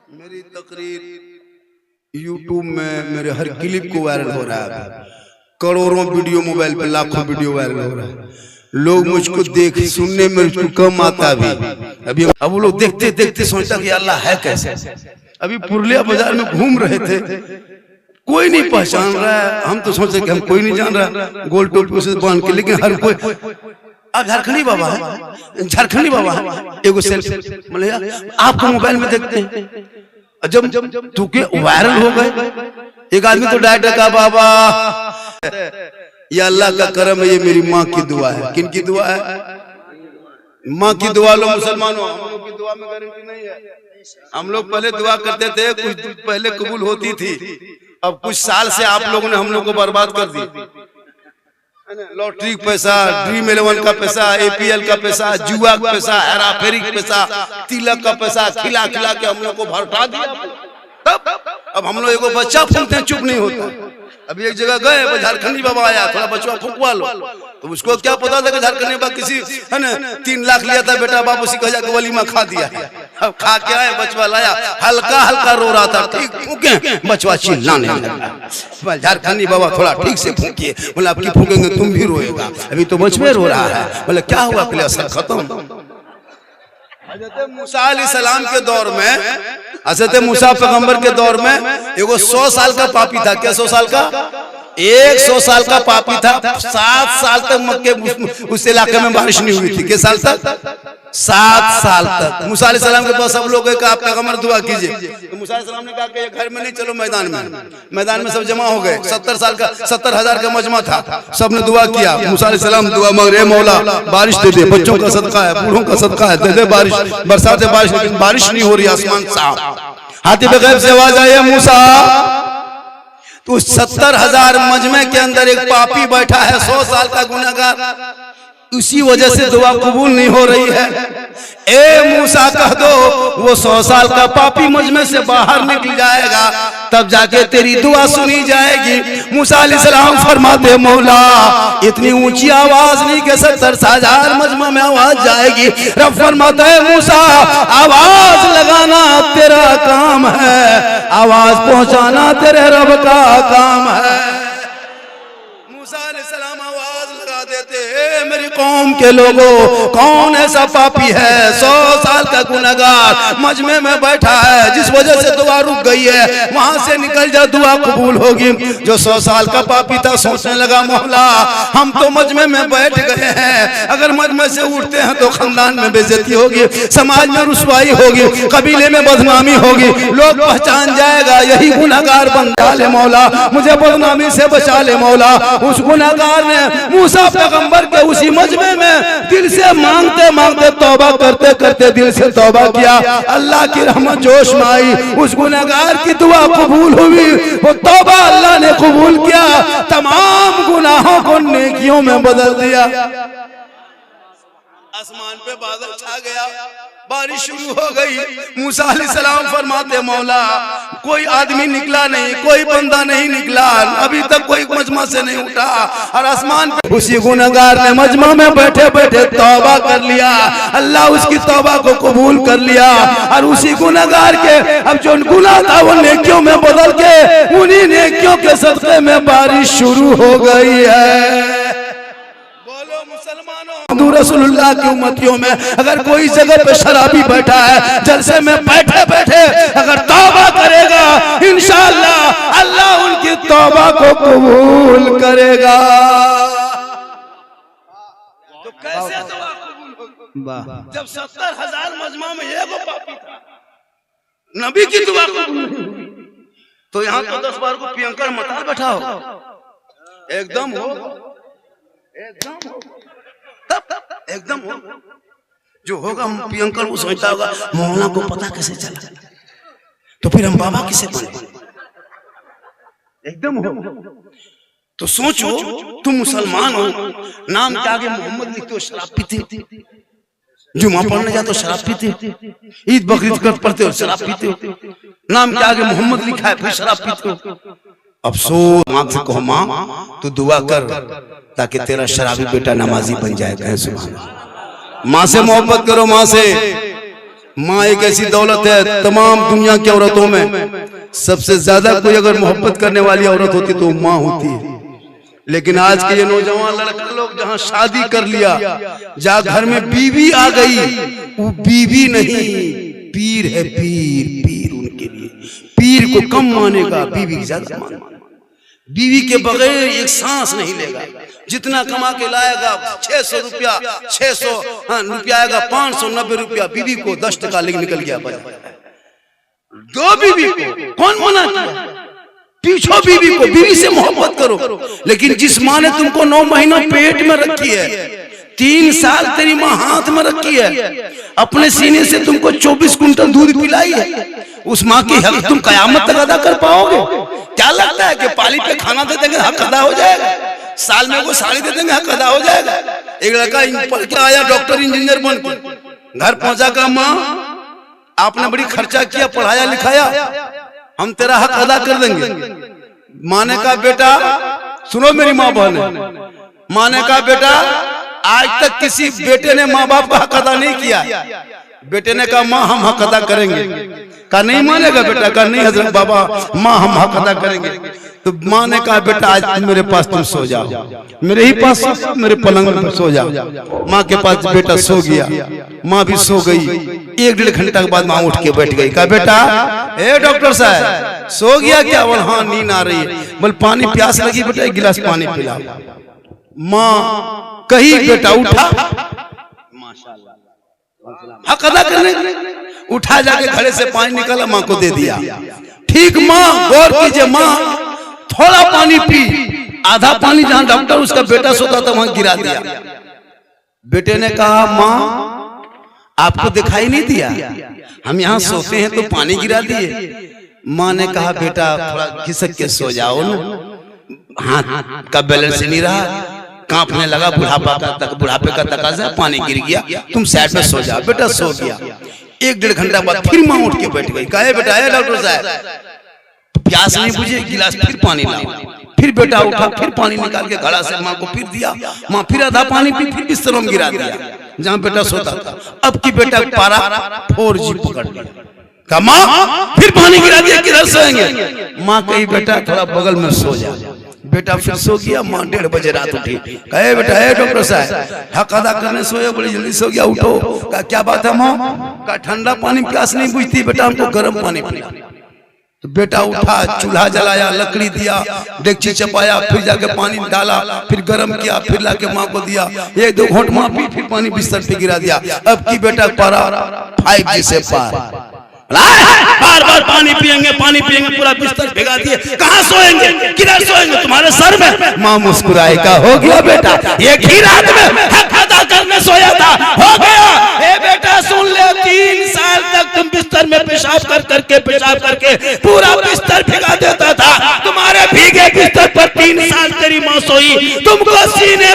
मेरी तकरीर YouTube में मेरे हर क्लिप को वायरल हो रहा है। करोड़ों वीडियो मोबाइल पे, लाखों वीडियो वायरल हो रहा है। लोग मुझको देख सुनने में मुझको कम आता भी। अभी अब वो लोग देखते देखते सोचता कि अल्लाह है कैसे। अभी पुरलिया बाजार में घूम रहे थे, कोई नहीं पहचान रहा है। हम तो सोचे कि हम कोई नहीं जान रहा, गोल टोपी से बांध के, लेकिन हर कोई झारखंडी बाबा है, झारखंडी बाबा है। एगो सेल्फी मतलब आपको मोबाइल में देखते हैं, जब चूंकि वायरल हो गए। एक आदमी तो डायरेक्ट कहा बाबा ये अल्लाह का करम है, ये मेरी माँ की दुआ है। किन की दुआ है? माँ की दुआ लो मुसलमानों, हम लोग की दुआ में गारंटी नहीं है। हम लोग पहले दुआ करते थे, कुछ पहले कबूल होती थी, अब कुछ साल से आप लोगों ने हम लोग को बर्बाद कर दी। लॉटरी का पैसा, ड्रीम 11 का पैसा, APL का पैसा, जुआ का पैसा, हेराफेरी का पैसा, तिलक का पैसा खिला खिला के हम लोग को भरटा दिया। तब अब हम लोग एगो बच्चा फूंकते चुप नहीं होता। अभी एक जगह गए, झारखंडी बाबा आया, थोड़ा बच्चा फूंकवा लो, तो उसको क्या पता था कि झारखंडी बाबा किसी है ना 3 लाख लिया था बेटा, बाप उसी कहा जाके वलीमा खा दिया। अब खा के आए, बचवा लाया, हल्का हल्का रो रहा था, ठीक फूके, बचवा चिल्लाने लगा। झारखंडी बाबा थोड़ा ठीक से फूकिए, बोला आपकी फूकेंगे तुम भी रोएगा। अभी तो बचवे रो रहा है। बोले क्या हुआ? पहले असर खत्म। हज़रत मूसा अलैहिस्सलाम के दौर में, हज़रत मूसा पैगंबर के दौर में एगो 100 साल का पापी था। क्या 100 साल का? 100 साल का पापी था। 7 साल तक मक्के उस इलाके में बारिश नहीं हुई थी। किस साल तक? 7 साल तक। मूसा अलैहिस्सलाम के पास सब लोग कहा आप पैगंबर दुआ कीजिए, तो मूसा अलैहिस्सलाम ने कहा कि घर में नहीं, चलो मैदान में। मैदान में सब जमा हो गए। 70,000 का मजमा था। सब ने दुआ किया। मूसा अलैहिस्सलाम दुआ मांग रहे, मौला बारिश दे दे, बच्चों का सदका है, बूढ़ों का सदका है, दे दे बारिश, बरसात है बारिश। लेकिन बारिश नहीं हो रही, आसमान साफ। हाथी पे गैब से आवाज आई, मूसा तो 70,000 मजमे के अंदर एक पापी बैठा है, 100 साल का गुनहगार, उसी वजह से दुआ कबूल नहीं हो रही है। ए मूसा कह दो वो 100 साल का पापी मजमे से बाहर निकल जाएगा, तब जाके तेरी दुआ सुनी जाएगी। मूसा अलैहिस्सलाम फरमाते मौला इतनी ऊंची आवाज नहीं कि 70,000 मजमा में आवाज जाएगी। रब फरमाता है मूसा आवाज लगाना तेरा काम है, आवाज पहुंचाना तेरे रब का काम है। मूसा अलैहिस्सलाम आवाज लगा देते, मेरी कौम के लोगों कौन ऐसा पापी है 100 साल का गुनहगार मजमे में बैठा है, जिस वजह से दुआ रुक गई है, वहां से निकल जा दुआ कबूल होगी। जो 100 साल का पापी था सोचने लगा मौला हम तो मजमे में बैठ गए हैं, अगर मजमे से उठते हैं तो खानदान में बेइज्जती होगी, समाज में रुसवाई होगी, कबीले में बदनामी होगी, लोग पहचान जाएगा यही गुनहगार बंदा ले मौला, मुझे बदनामी से बचा ले मौला। उस गुनहगार ने मूसा पैगंबर के उसी मजमे में दिल से मांगते मांगते तौबा करते करते दिल से तौबा किया। अल्लाह की रहमत जोश में आई, उस गुनहगार की दुआ कबूल हुई। वो तौबा अल्लाह ने कबूल किया, तमाम गुनाहों को नेकियों में बदल दिया। आसमान पे बादल छा गया, बारिश शुरू हो गई। मूसा अलैहिस्सलाम फरमाते मौला कोई आदमी निकला नहीं, कोई बंदा नहीं निकला, अभी तक कोई मजमा से नहीं उठा। और आसमान पे उसी गुनहगार ने मजमा में बैठे बैठे तौबा कर लिया, अल्लाह उसकी तौबा को कबूल कर लिया। और उसी गुनहगार के अब जो गुनाह था वो नेकियों में बदल के उन्हीं नेकियों के सदक़े में बारिश शुरू हो गई है। रसूलुल्लाह की उम्मतियों में अगर कोई जगह पे शराबी बैठा है, जलसे में बैठे बैठे अगर तौबा करेगा इंशाअल्लाह अल्लाह उनकी तौबा को कबूल करेगा। तो कैसे दुआ कबूल होगी जब 70,000 मजमा में एगो पापी था, नबी की दुआ कबूल। तो यहाँ तो 10 बार को पियंकर मता बैठा हो, एकदम हो, एकदम हो, एकदम हो जो होगा। पियंकर वो सोचता होगा मौलाना को पता कैसे चला, तो फिर हम बाबा किसे बने? एकदम हो तो सोचो तुम मुसलमान हो, नाम के आगे मोहम्मद लिखते हो शराब पीते, जुमा पढ़ने जाते हो शराब पीते, ईद बकरीद पढ़ते हो शराब पीते हो, नाम के आगे मोहम्मद लिखा है फिर शराब पीते हो। अफसोस माँ से कहो माँ तू दुआ कर ताकि तेरा शराबी बेटा नमाजी बन जाए। कहे सुभान अल्लाह। माँ से मोहब्बत करो, माँ से माँ एक ऐसी दौलत है तमाम दुनिया की औरतों में सबसे ज्यादा कोई अगर मोहब्बत करने वाली औरत होती तो माँ होती है। लेकिन आज के ये नौजवान लड़का लोग जहाँ शादी कर लिया, जहाँ घर में बीवी आ गई, वो बीवी नहीं पीर है, पीर पीर उनके लिए। पीर को कम मानेगा, बीवी ज्यादा मानेगा। बीवी के बगैर एक सांस नहीं लेगा। जितना कमा के लाएगा 600 रुपया 600 रुपया आएगा, 590 रुपया बीवी को 10 टका लेके निकल गया। दो बीवी को कौन मना किया? पीछो बीवी को, बीवी से मोहब्बत करो। लेकिन जिस माँ ने तुमको 9 महीना पेट में रखी है, 3 साल तेरी माँ हाथ में रखी है, अपने सीने से तुमको 24 कुंटल दूध पिलाई है, उस माँ की हक तुम कयामत तक अदा कर पाओगे? क्या लगता है कि पाली पे खाना दे देंगे हक अदा हो जाएगा? साल में वो साड़ी दे देंगे हक अदा हो जाएगा? एक लड़का पढ़ के आया डॉक्टर इंजीनियर बन के, घर पहुंचा का माँ आपने बड़ी खर्चा किया, पढ़ाया लिखाया, हम तेरा हक अदा कर देंगे। माँ ने कहा बेटा सुनो मेरी माँ बहन, माँ ने कहा बेटा आज तक किसी बेटे ने माँ बाप का हक अदा नहीं किया। बेटे ने कहा माँ हम हक अदा करेंगे। कहा नहीं मानेगा बेटा? कहा नहीं हजरत बाबा माँ हम हक अदा करेंगे। तो माँ ने कहा बेटा आज मेरे पास तुम सो जाओ, मेरे ही पास मेरे पलंग पर सो जाओ। माँ के पास बेटा सो गया, माँ भी सो गई। 1-1.5 घंटा के बाद माँ उठ के बैठ गई। कहा बेटा ए डॉक्टर साहब सो गया क्या? बोल हाँ नींद आ रही है। बोल पानी प्यास लगी बेटा, 1 गिलास पानी पिला। माँ कही बेटा उठा, हक अदा करने उठा, जाके घड़े से पानी निकाला, माँ को दे दिया। ठीक माँ गौर कीजिए, माँ थोड़ा पानी पी, आधा पानी जहां डॉक्टर उसका बेटा सोता था वहां गिरा दिया। बेटे ने कहा माँ आपको दिखाई नहीं दिया, हम यहाँ सोते हैं तो पानी गिरा दिए। माँ ने कहा बेटा थोड़ा खिसक के सो जाओ ना, हाथ का बैलेंस नहीं रहा, कांपने लगा, बुढ़ापे का तकाजा, पानी गिर गया, तुम साइड में सो जाओ। बेटा सो गया। 1-1.5 घंटा बाद फिर माँ उठ के बैठ गई। कहे बेटा है डॉक्टर साहब प्यास नहीं बुझे, गिलास फिर पानी लाओ। फिर बेटा उठा, फिर पानी निकाल के घड़ा से माँ को फिर दिया। माँ फिर आधा पानी पी, फिर बिस्तरों में गिरा दिया जहाँ बेटा सोता था। अब की बेटा पारा 4G पकड़ लिया। कहा माँ फिर पानी गिरा दिया, किधर सोएंगे? माँ कही बेटा थोड़ा बगल में सो जा। बेटा फिर सो गया। माँ 1:30 बजे रात उठी। कहे बेटा है डॉक्टर साहब हक अदा करने सोए, बड़ी जल्दी सो गया, उठो। कहा क्या बात है माँ? कहा ठंडा पानी प्यास नहीं बुझती बेटा, हमको गर्म पानी पिला। तो बेटा उठा, चूल्हा जलाया, लकड़ी दिया, डेगची चपाया, फिर जाके पानी डाला, फिर गर्म किया, फिर लाके माँ को दिया। 1-2 घोंट माँ पी, फिर पानी बिस्तर पे गिरा दिया। अब की बेटा पारा 5G से पार। बार बार पानी पिएंगे पूरा बिस्तर भिगा दिए। कहाँ सोएंगे, किधर सोएंगे? तुम्हारे सर में। माँ मुस्कुराए, का हो गया बेटा, एक ही रात में हक अदा करने सोया था, हो गया। ए बेटा सुन ले, 3 साल तक तुम बिस्तर में पेशाब करके पूरा बिस्तर भिगा देता था। तुम्हारे भीगे बिस्तर पर 3 साल तेरी माँ सोई, तुमको सीने